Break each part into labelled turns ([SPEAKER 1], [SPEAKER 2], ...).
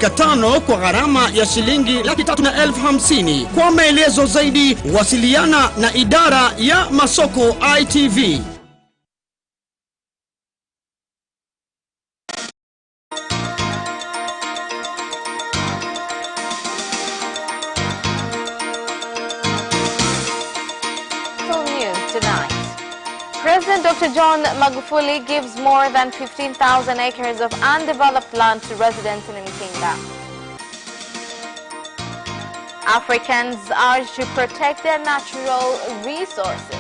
[SPEAKER 1] dakika 5 kwa gharama ya shilingi 350,000. Kwa maelezo zaidi wasiliana na idara ya masoko ITV.
[SPEAKER 2] Tonight, President Dr. John Magufuli gives more than 15,000 acres of undeveloped land to residents in Mkinga. Africans urged to protect their natural resources.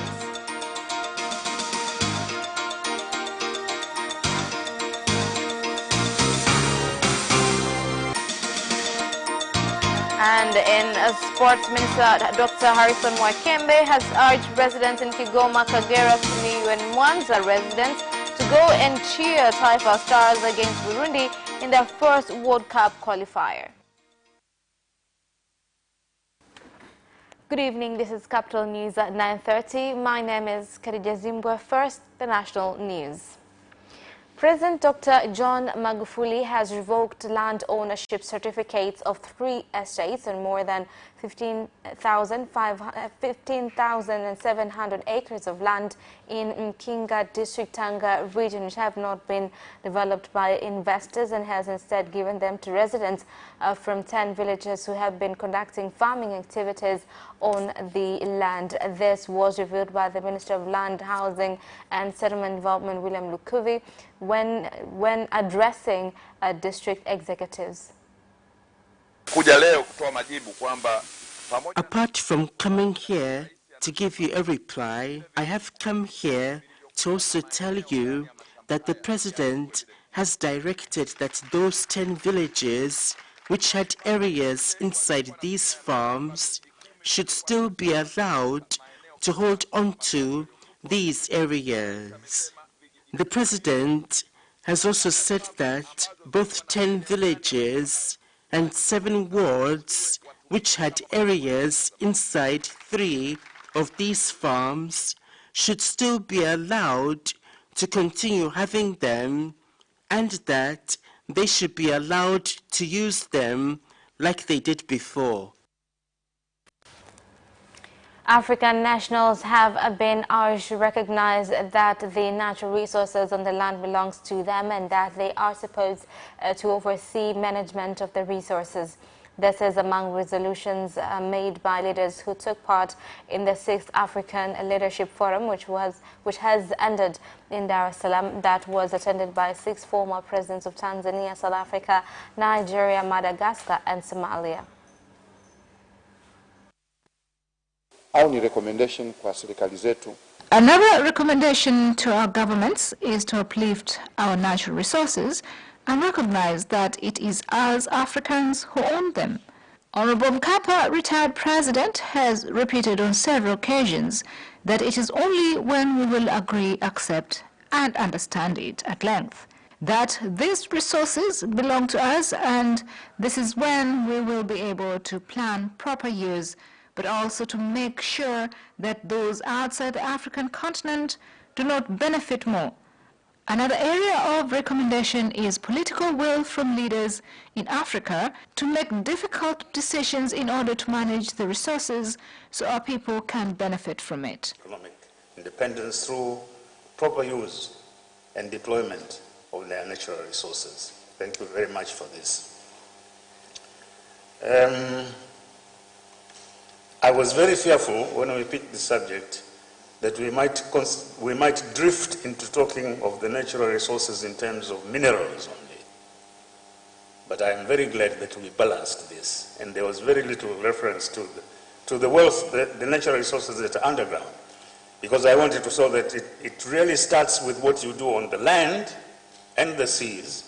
[SPEAKER 2] And in Sports Minister Dr. Harrison Mwakembe has urged residents in Kigoma, Kagera, Simiyu and Mwanza residents to go and cheer Taifa Stars against Burundi in their first World Cup qualifier. Good evening, this is Capital News at 9:30. My name is Khadija Zimbwe. First, the national news. President Dr. John Magufuli has revoked land ownership certificates of 3 estates and more than 15,700 acres of land in Mkinga District, Tanga region, which have not been developed by investors, and has instead given them to residents from 10 villages who have been conducting farming activities on the land. This was revealed by the Minister of Land, Housing and Settlement Development, William Lukuvi, when addressing district executives.
[SPEAKER 3] Apart from coming here to give you a reply, I have come here to also tell you that the President has directed that those 10 villages which had areas inside these farms should still be allowed to hold on to these areas. The President has also said that both 10 villages and 7 wards which had areas inside 3 of these farms should still be allowed to continue having them, and that they should be allowed to use them like they did before.
[SPEAKER 2] African nationals have been urged to recognize that the natural resources on the land belongs to them and that they are supposed to oversee management of the resources. This is among resolutions made by leaders who took part in the 6th African Leadership Forum, which has ended in Dar es Salaam, that was attended by 6 former presidents of Tanzania, South Africa, Nigeria, Madagascar, and Somalia.
[SPEAKER 4] Another recommendation to our governments is to uplift our natural resources and recognize that it is us Africans who own them. Honorable Mkapa, retired president, has repeated on several occasions that it is only when we will agree, accept, and understand it at length that these resources belong to us, and this is when we will be able to plan proper use, but also to make sure that those outside the African continent do not benefit more. Another area of recommendation is political will from leaders in Africa to make difficult decisions in order to manage the resources so our people can benefit from it.
[SPEAKER 5] Economic independence through proper use and deployment of their natural resources. Thank you very much for this. I was very fearful when we picked the subject that we might drift into talking of the natural resources in terms of minerals only. But I am very glad that we balanced this, and there was very little reference to the wealth, the natural resources that are underground, because I wanted to show that it really starts with what you do on the land and the seas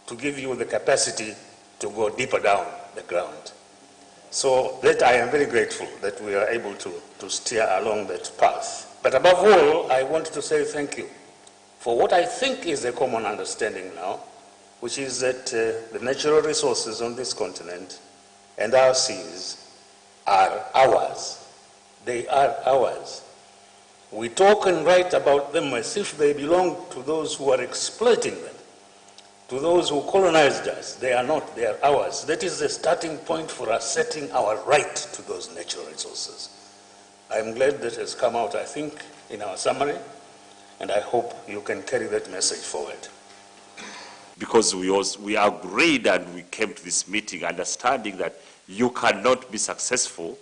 [SPEAKER 5] to give you the capacity to go deeper down the ground. So that I am very grateful that we are able to steer along that path. But above all, I want to say thank you for what I think is a common understanding now, which is that the natural resources on this continent and our seas are ours. They are ours. We talk and write about them as if they belong to those who are exploiting them, to those who colonized us. They are not, they are ours. That is the starting point for us setting our right to those natural resources. I'm glad that has come out, I think, in our summary, and I hope you can carry that message forward.
[SPEAKER 6] Because we agreed and we came to this meeting understanding that you cannot be successful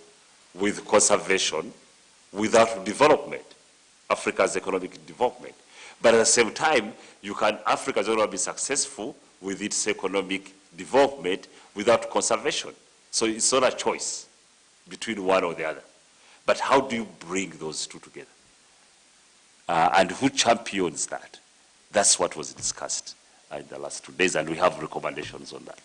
[SPEAKER 6] with conservation without development, Africa's economic development. But at the same time, Africa is not going to be successful with its economic development without conservation. So it's not a choice between one or the other. But how do you bring those two together? And who champions that? That's what was discussed in the last 2 days, and we have recommendations on that.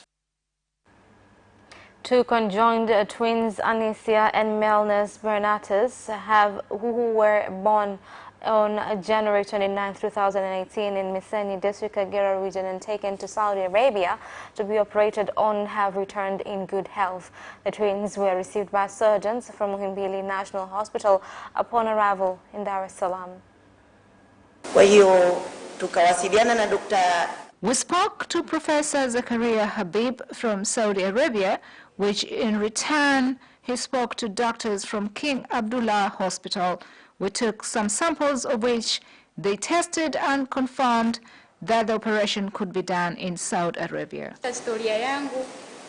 [SPEAKER 2] Two conjoined twins, Anicia and Melnus Bernatus, who were born on January 29, 2018 in Miseni District, Kagera region, and taken to Saudi Arabia to be operated on, have returned in good health. The twins were received by surgeons from Muhimbili National Hospital upon arrival in Dar es Salaam.
[SPEAKER 4] We spoke to Professor Zakaria Habib from Saudi Arabia, which in return he spoke to doctors from King Abdullah Hospital. We took some samples of which they tested and confirmed that the operation could be done in Saudi Arabia.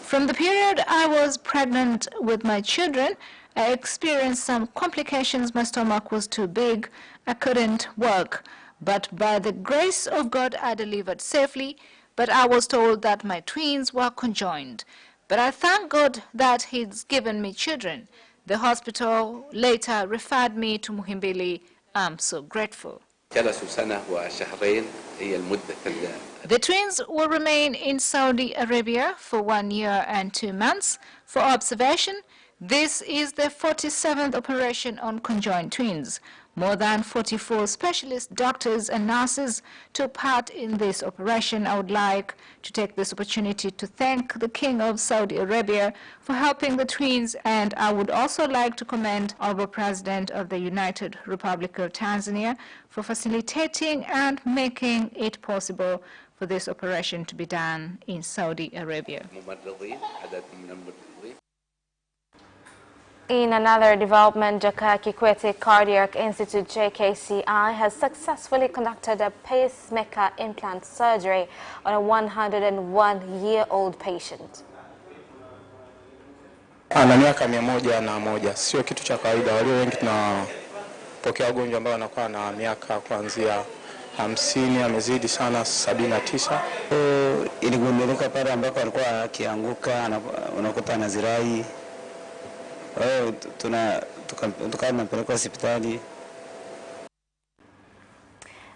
[SPEAKER 4] From the period I was pregnant with my children, I experienced some complications. My stomach was too big, I couldn't work. But by the grace of God, I delivered safely, but I was told that my twins were conjoined. But I thank God that He's given me children. The hospital later referred me to Muhimbili. I'm so grateful. The twins will remain in Saudi Arabia for 1 year and 2 months for observation. This is the 47th operation on conjoined twins. More than 44 specialist doctors and nurses took part in this operation. I would like to take this opportunity to thank the King of Saudi Arabia for helping the twins, and I would also like to commend our President of the United Republic of Tanzania for facilitating and making it possible for this operation to be done in Saudi Arabia.
[SPEAKER 2] In another development, Jakaya Kikwete Cardiac Institute JKCI has successfully conducted a pacemaker implant surgery on a 101-year-old patient.
[SPEAKER 7] Ana miaka 101, sio kitu cha kawaida. Walio wengi tunapokea wagonjwa ambao wanakuwa na miaka kuanzia 50, amezidi sana 79.
[SPEAKER 8] Iligundulika pale ambako alikuwa akianguka, unakuta anazirai.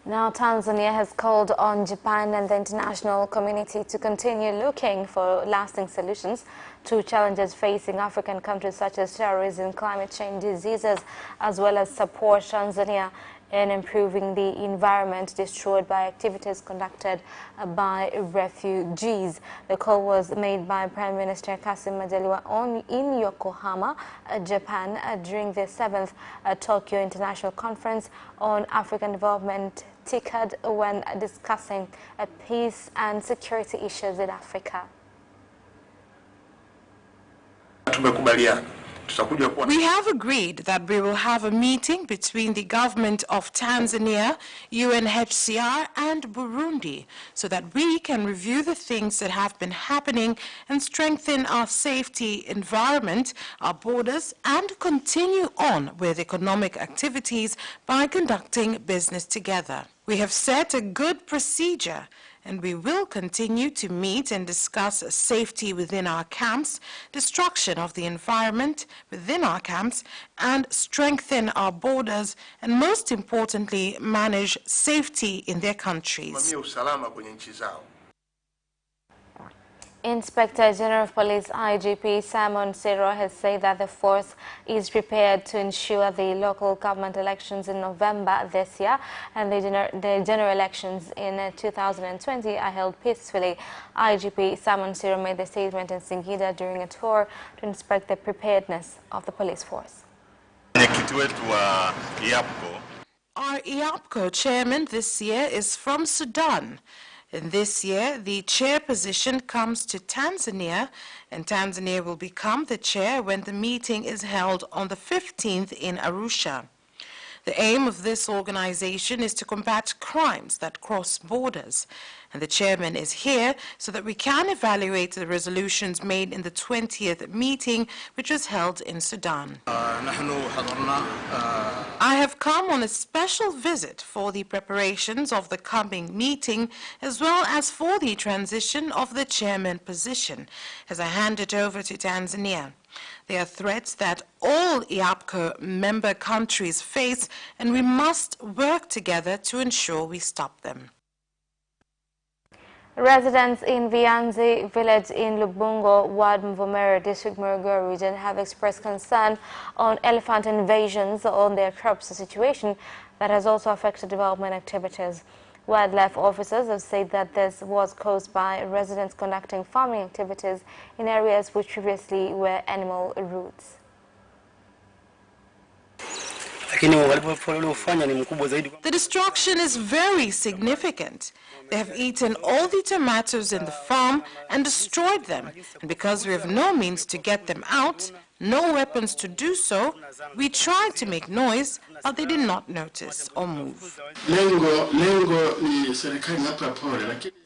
[SPEAKER 2] Now Tanzania has called on Japan and the international community to continue looking for lasting solutions to challenges facing African countries such as terrorism, climate change, diseases, as well as support Tanzania in improving the environment destroyed by activities conducted by refugees. The call was made by Prime Minister Kassim Majaliwa in Yokohama, Japan, during the 7th Tokyo International Conference on African Development, TICAD, when discussing peace and security issues in Africa.
[SPEAKER 9] We have agreed that we will have a meeting between the government of Tanzania, UNHCR, and Burundi so that we can review the things that have been happening and strengthen our safety environment, our borders, and continue on with economic activities by conducting business together. We have set a good procedure, and we will continue to meet and discuss safety within our camps, destruction of the environment within our camps, and strengthen our borders, and most importantly, manage safety in their countries.
[SPEAKER 2] Inspector General of Police IGP Simon Siro has said that the force is prepared to ensure the local government elections in November this year and the general elections in 2020 are held peacefully. IGP Simon Siro made the statement in Singida during a tour to inspect the preparedness of the police force.
[SPEAKER 9] Our IAPCO chairman this year is from Sudan. And this year, the chair position comes to Tanzania, and Tanzania will become the chair when the meeting is held on the 15th in Arusha. The aim of this organization is to combat crimes that cross borders, and the chairman is here so that we can evaluate the resolutions made in the 20th meeting, which was held in Sudan. I have come on a special visit for the preparations of the coming meeting, as well as for the transition of the chairman position, as I hand it over to Tanzania. They are threats that all IAPCO member countries face, and we must work together to ensure we stop them.
[SPEAKER 2] Residents in Vianzi village in Lubungo, Ward Mvomero, District Morogoro region have expressed concern on elephant invasions on their crops, a situation that has also affected development activities. Wildlife officers have said that this was caused by residents conducting farming activities in areas which previously were animal routes.
[SPEAKER 9] The destruction is very significant. They have eaten all the tomatoes in the farm and destroyed them. And because we have no means to get them out, no weapons to do so, we tried to make noise, but they did not notice or move.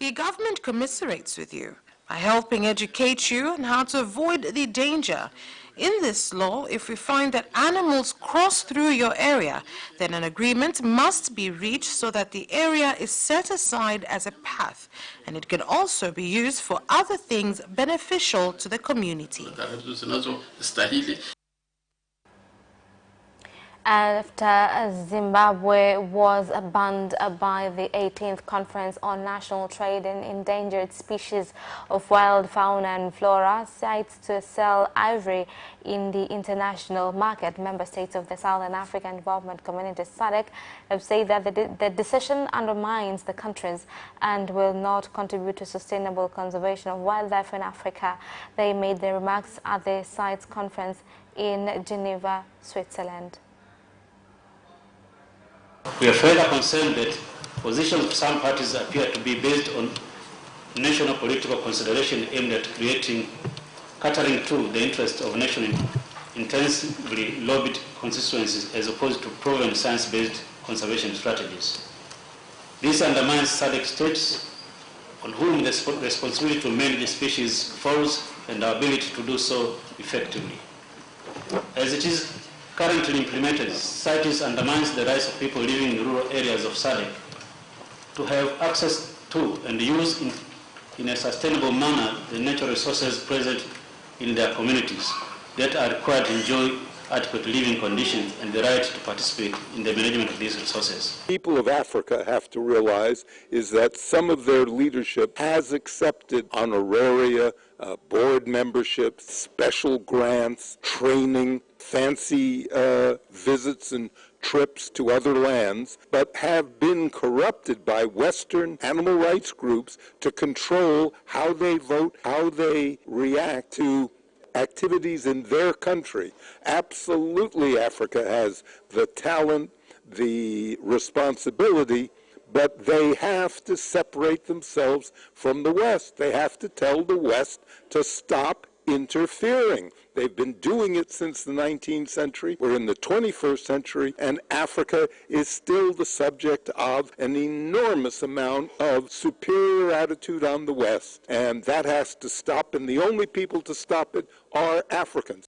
[SPEAKER 9] The government commiserates with you by helping educate you on how to avoid the danger. In this law, if we find that animals cross through your area, then an agreement must be reached so that the area is set aside as a path, and it can also be used for other things beneficial to the community.
[SPEAKER 2] After Zimbabwe was banned by the 18th Conference on National Trade in Endangered Species of Wild Fauna and Flora, sites to sell ivory in the international market, member states of the Southern African Development Community SADC have said that the decision undermines the countries and will not contribute to sustainable conservation of wildlife in Africa. They made their remarks at the CITES conference in Geneva, Switzerland.
[SPEAKER 10] We are further concerned that positions of some parties appear to be based on national political consideration aimed at catering to the interests of national intensively lobbied constituencies as opposed to proven science-based conservation strategies. This undermines SADC states on whom the responsibility to manage the species falls and our ability to do so effectively. As it is currently implemented, CITES undermines the rights of people living in rural areas of SADC to have access to and use in a sustainable manner the natural resources present in their communities that are required to enjoy adequate living conditions and the right to participate in the management of these resources.
[SPEAKER 11] People of Africa have to realize is that some of their leadership has accepted honoraria, board membership, special grants, training, fancy visits and trips to other lands, but have been corrupted by Western animal rights groups to control how they vote, how they react to activities in their country. Absolutely, Africa has the talent, the responsibility, but they have to separate themselves from the West. They have to tell the West to stop interfering. They've been doing it since the 19th century. We're in the 21st century, and Africa is still the subject of an enormous amount of superior attitude on the West, and that has to stop, and the only people to stop it are Africans.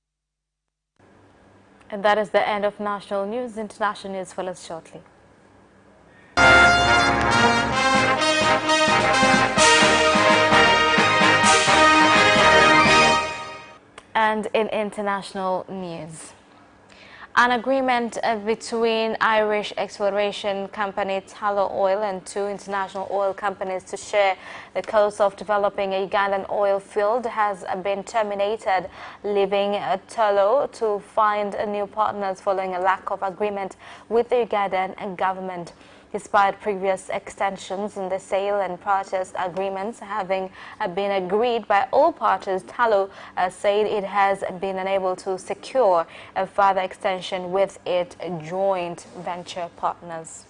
[SPEAKER 2] And that is the end of national news. International news follows shortly. And in international news, an agreement between Irish exploration company Tullow Oil and two international oil companies to share the cost of developing a Ugandan oil field has been terminated, leaving Tullow to find new partners following a lack of agreement with the Ugandan government. Despite previous extensions in the sale and purchase agreements having been agreed by all parties, Tullow said it has been unable to secure a further extension with its joint venture partners.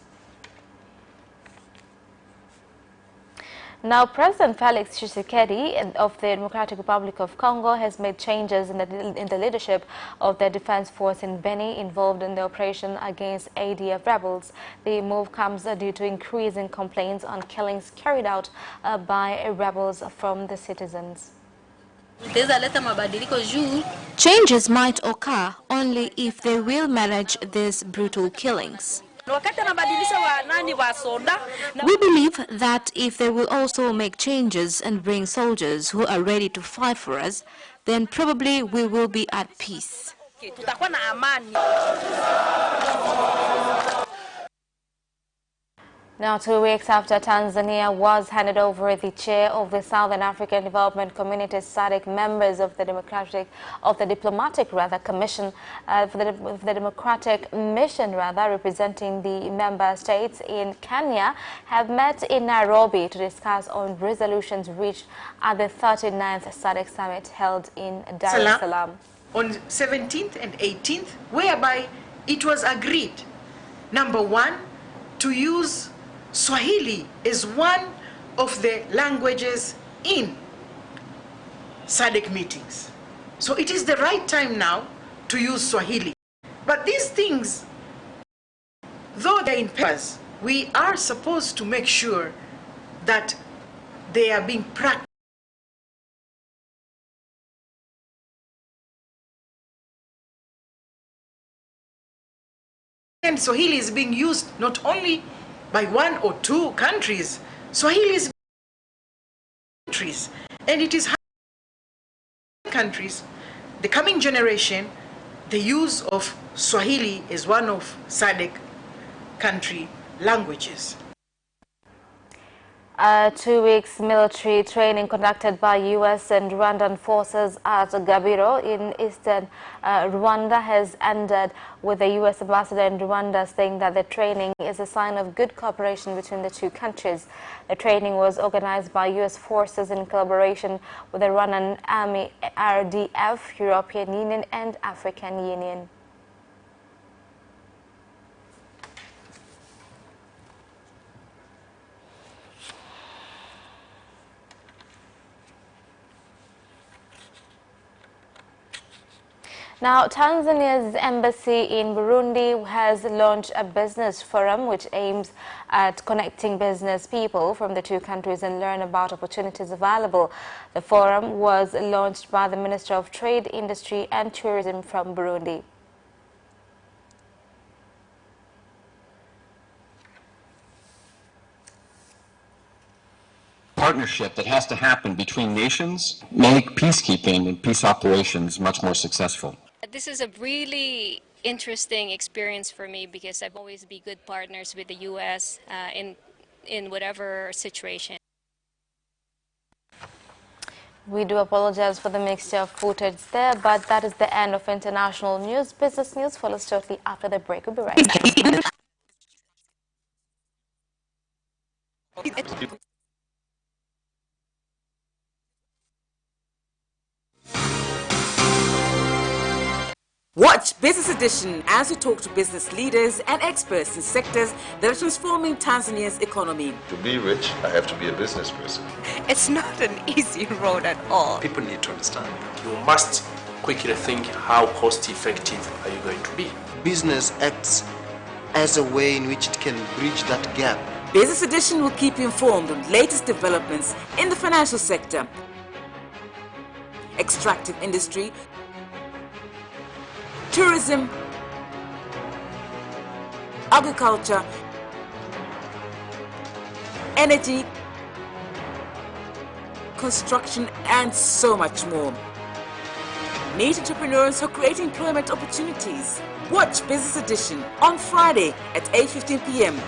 [SPEAKER 2] Now, President Felix Tshisekedi of the Democratic Republic of Congo has made changes in the leadership of the defense force in Beni involved in the operation against ADF rebels. The move comes due to increasing complaints on killings carried out by rebels from the citizens.
[SPEAKER 12] Changes might occur only if they will manage these brutal killings. We believe that if they will also make changes and bring soldiers who are ready to fight for us, then probably we will be at peace.
[SPEAKER 2] Now, 2 weeks after Tanzania was handed over the chair of the Southern African Development Community, SADC members of the Diplomatic Commission, the Democratic Mission representing the member states in Kenya, have met in Nairobi to discuss on resolutions reached at the 39th SADC summit held in Dar es Salaam
[SPEAKER 13] on 17th and 18th, whereby it was agreed, number one, to use Swahili is one of the languages in SADC meetings. So it is the right time now to use Swahili. But these things, though they're in papers, we are supposed to make sure that they are being practiced. And Swahili is being used not only by 1 or 2 countries. Swahili is countries, and it is countries, the coming generation, the use of Swahili is one of SADC country languages.
[SPEAKER 2] 2 weeks military training conducted by U.S. and Rwandan forces at Gabiro in eastern Rwanda has ended, with the U.S. ambassador in Rwanda saying that the training is a sign of good cooperation between the two countries. The training was organized by U.S. forces in collaboration with the Rwandan Army, RDF, European Union and African Union. Now, Tanzania's embassy in Burundi has launched a business forum which aims at connecting business people from the two countries and learn about opportunities available. The forum was launched by the Minister of Trade, Industry and Tourism from Burundi.
[SPEAKER 14] Partnership that has to happen between nations make peacekeeping and peace operations much more successful.
[SPEAKER 15] This is a really interesting experience for me because I've always been good partners with the U.S. in whatever situation.
[SPEAKER 2] We do apologize for the mixture of footage there, but that is the end of international news. Business news follows shortly after the break. We'll be right back.
[SPEAKER 16] Watch Business Edition as we talk to business leaders and experts in sectors that are transforming Tanzania's economy.
[SPEAKER 17] To be rich, I have to be a business person.
[SPEAKER 18] It's not an easy road at all.
[SPEAKER 19] People need to understand. You must quickly think how cost effective are you going to be.
[SPEAKER 20] Business acts as a way in which it can bridge that gap.
[SPEAKER 16] Business Edition will keep you informed on latest developments in the financial sector, extractive industry, tourism, agriculture, energy, construction, and so much more. Meet entrepreneurs who create employment opportunities. Watch Business Edition on Friday at 8:15 p.m.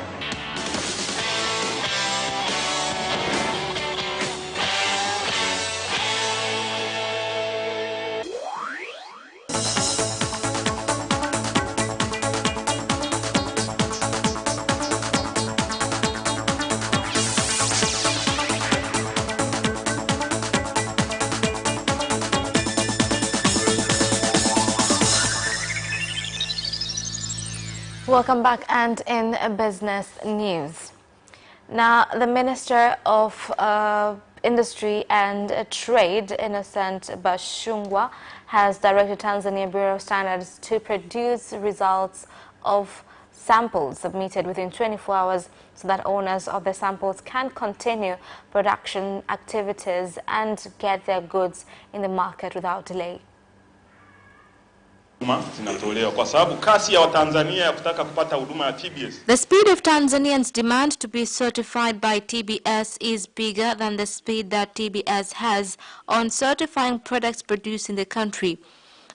[SPEAKER 2] Welcome back, and in business news. Now, the Minister of Industry and Trade, Innocent Bashungwa, has directed Tanzania Bureau of Standards to produce results of samples submitted within 24 hours so that owners of the samples can continue production activities and get their goods in the market without delay.
[SPEAKER 21] The
[SPEAKER 12] speed of Tanzanians' demand to be certified by TBS is bigger than the speed that TBS has on certifying products produced in the country.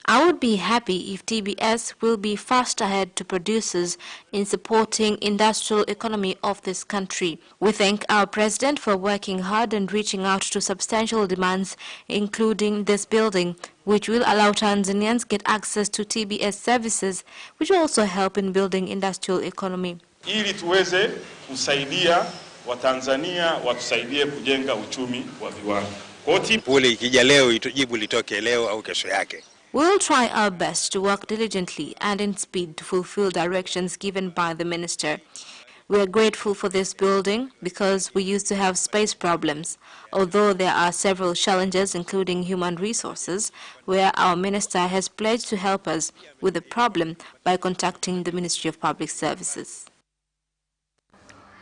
[SPEAKER 12] I would be happy if TBS will be fast ahead to producers in supporting industrial economy of this country. We thank our President for working hard and reaching out to substantial demands, including this building, which will allow Tanzanians get access to TBS services, which also help in building industrial economy.
[SPEAKER 21] Ili tuweze kusaidia Watanzania watusaidie kujenga uchumi wa viwanda.
[SPEAKER 22] Pole ikija leo itujibu litoke leo au kesho yake.
[SPEAKER 12] We'll try our best to work diligently and in speed to fulfill directions given by the minister. We are grateful for this building because we used to have space problems, although there are several challenges including human resources, where our minister has pledged to help us with the problem by contacting the Ministry of Public Services.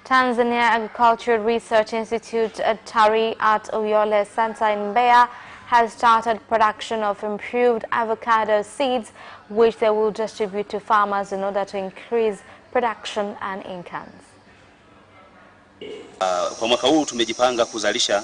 [SPEAKER 2] Tanzania Agricultural Research Institute TARI at Uyole Center in Mbeya has started production of improved avocado seeds, which they will distribute to farmers in order to increase production and incomes.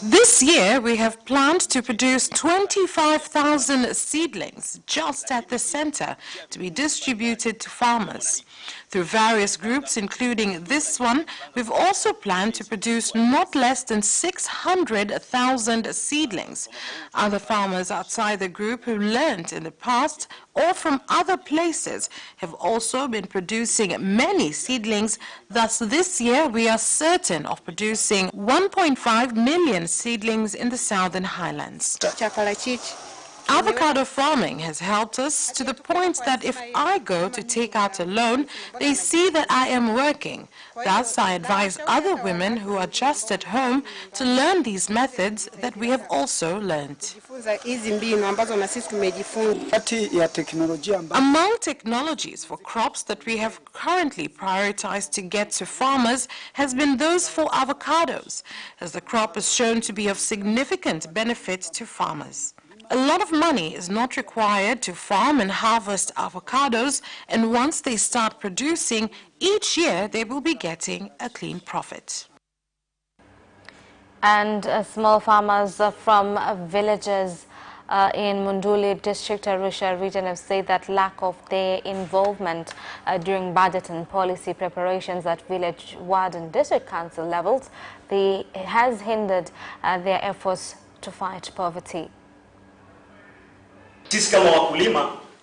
[SPEAKER 9] This year, we have planned to produce 25,000 seedlings just at the center to be distributed to farmers. Through various groups, including this one, we've also planned to produce not less than 600,000 seedlings. Other farmers outside the group who learned in the past or from other places have also been producing many seedlings. Thus, this year, we are certain of producing 1.5 million seedlings in the Southern Highlands. Avocado farming has helped us to the point that if I go to take out a loan, they see that I am working. Thus, I advise other women who are just at home to learn these methods that we have also learned. Among technologies for crops that we have currently prioritized to get to farmers has been those for avocados, as the crop is shown to be of significant benefit to farmers. A lot of money is not required to farm and harvest avocados, and once they start producing, each year they will be getting a clean profit.
[SPEAKER 2] And small farmers from villages in Munduli district, Arusha region, have said that lack of their involvement during budget and policy preparations at village, ward and district council levels has hindered their efforts to fight poverty.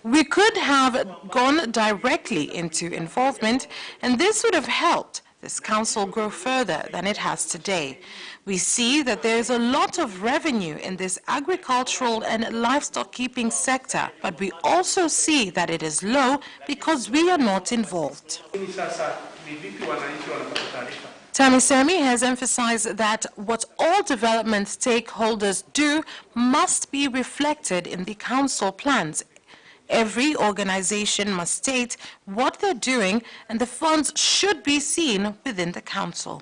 [SPEAKER 9] We could have gone directly into involvement, and this would have helped this council grow further than it has today. We see that there is a lot of revenue in this agricultural and livestock keeping sector, but we also see that it is low because we are not involved. TAMISEMI has emphasized that what all development stakeholders do must be reflected in the council plans. Every organization must state what they're doing, and the funds should be seen within the council.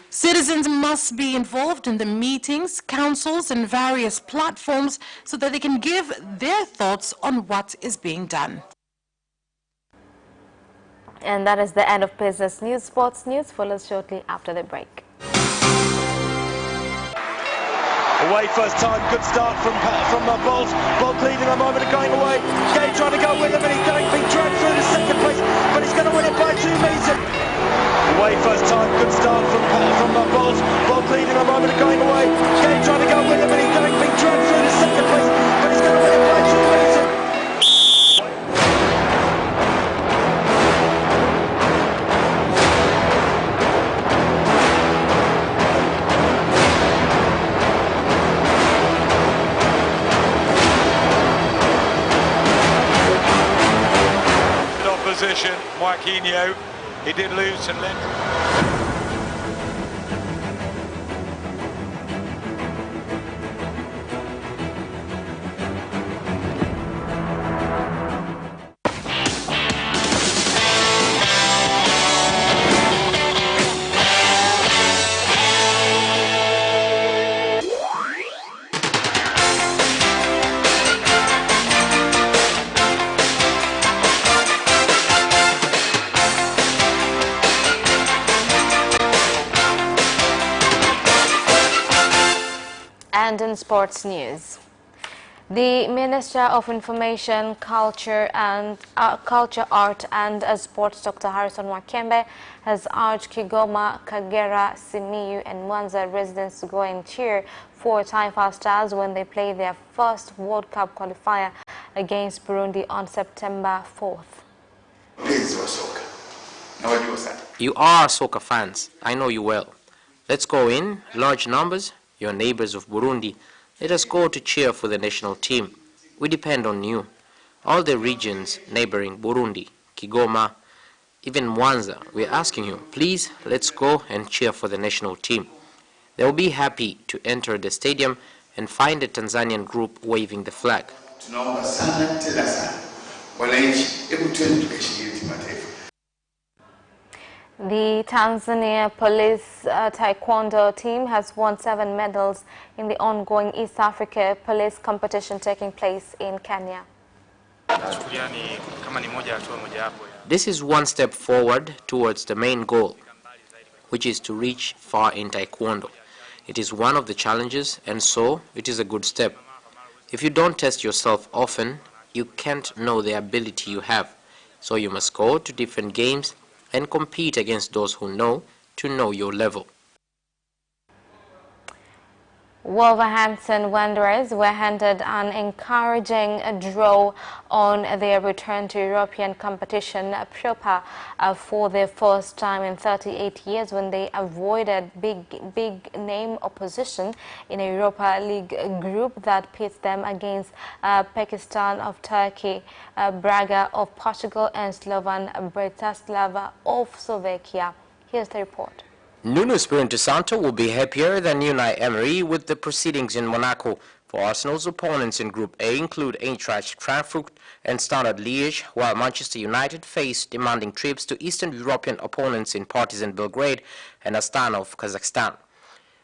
[SPEAKER 9] Citizens must be involved in the meetings, councils, and various platforms so that they can give their thoughts on what is being done.
[SPEAKER 2] And that is the end of business news. Sports news follows shortly after the break.
[SPEAKER 23] Away first time, good start from Bolt. Bolt leading a moment of going away. Gay trying to go with him, and he's being dragged through to second place, but he's going to win it by 2 meters. Away first time, good start from Bolt. Bolt leading a moment of going away. Gay trying to go with him, and he's being dragged through to second place, but he's going to win it by 2 meters. Opposition, Joaquinho He did lose St Lin.
[SPEAKER 2] And in sports news, the Minister of Information, Culture, Art and Sports, Dr. Harrison Mwakembe, has urged Kigoma, Kagera, Simiyu and Mwanza residents to go and cheer for Taifa Stars when they play their first World Cup qualifier against Burundi on September 4th.
[SPEAKER 1] You are soccer fans. I know you well. Let's go in large numbers. Your neighbors of Burundi, let us go to cheer for the national team. We depend on you. All the regions neighboring Burundi, Kigoma, even Mwanza, we are asking you, please, let's go and cheer for the national team. They will be happy to enter the stadium and find a Tanzanian group waving the flag.
[SPEAKER 2] The Tanzania Police Taekwondo team has won 7 medals in the ongoing East Africa Police competition taking place in Kenya.
[SPEAKER 1] This is one step forward towards the main goal, which is to reach far in Taekwondo. It is one of the challenges, and so it is a good step. If you don't test yourself often, you can't know the ability you have. So you must go to different games and compete against those who know to know your level.
[SPEAKER 2] Wolverhampton Wanderers were handed an encouraging draw on their return to European competition proper for their first time in 38 years when they avoided big name opposition in a Europa League group that pits them against Pakistan of Turkey, Braga of Portugal and Slovan Bratislava of Slovakia. Here's the report.
[SPEAKER 1] Nuno Espirito Santo will be happier than Unai Emery with the proceedings in Monaco. For Arsenal's opponents in Group A include Eintracht Frankfurt and Standard Liège, while Manchester United face demanding trips to Eastern European opponents in Partizan Belgrade and Astana of Kazakhstan.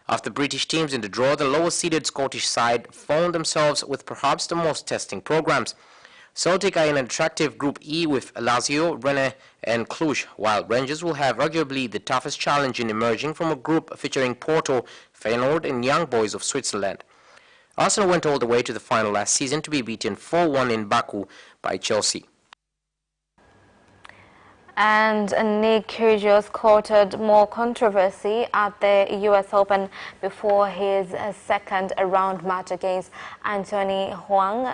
[SPEAKER 1] After British teams in the draw, the lower-seeded Scottish side found themselves with perhaps the most testing programs. Celtic are in an attractive Group E with Lazio, Rennes and Cluj, while Rangers will have arguably the toughest challenge in emerging from a group featuring Porto, Feyenoord and Young Boys of Switzerland. Arsenal went all the way to the final last season to be beaten 4-1 in Baku by Chelsea.
[SPEAKER 2] And Nick Kyrgios courted more controversy at the US Open before his second round match against Anthony Huang.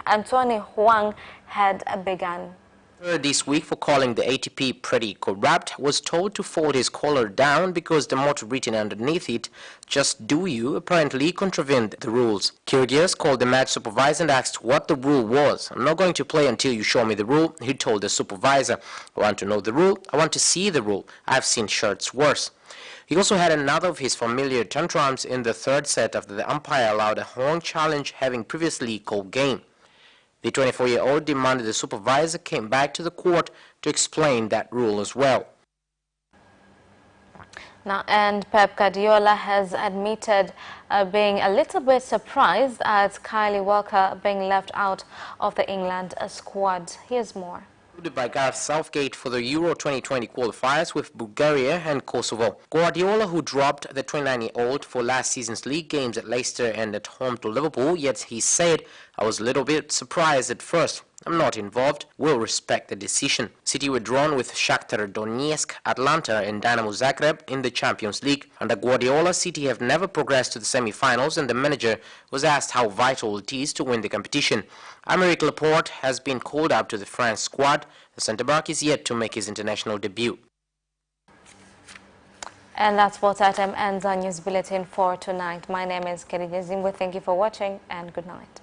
[SPEAKER 2] Anthony Huang had begun.
[SPEAKER 1] This week for calling the ATP pretty corrupt, was told to fold his collar down because the motto written underneath it, "Just do you," apparently contravened the rules. Kyrgios called the match supervisor and asked what the rule was. "I'm not going to play until you show me the rule," he told the supervisor. "I want to know the rule. I want to see the rule. I've seen shirts worse." He also had another of his familiar tantrums in the third set after the umpire allowed a Huang challenge having previously called game. The 24-year-old demanded the supervisor came back to the court to explain that rule as well.
[SPEAKER 2] Now, and Pep Guardiola has admitted being a little bit surprised at Kyle Walker being left out of the England squad. Here's more.
[SPEAKER 1] By Gareth Southgate for the Euro 2020 qualifiers with Bulgaria and Kosovo. Guardiola, who dropped the 29-year-old for last season's league games at Leicester and at home to Liverpool, yet he said, "I was a little bit surprised at first. I'm not involved. We'll respect the decision." City were drawn with Shakhtar Donetsk, Atlanta and Dynamo Zagreb in the Champions League. Under Guardiola, City have never progressed to the semi-finals, and the manager was asked how vital it is to win the competition. Aymeric Laporte has been called up to the France squad. The centre-back is yet to make his international debut.
[SPEAKER 2] And that's what item ends our news bulletin for tonight. My name is Khadija Zimwe. Thank you for watching and good night.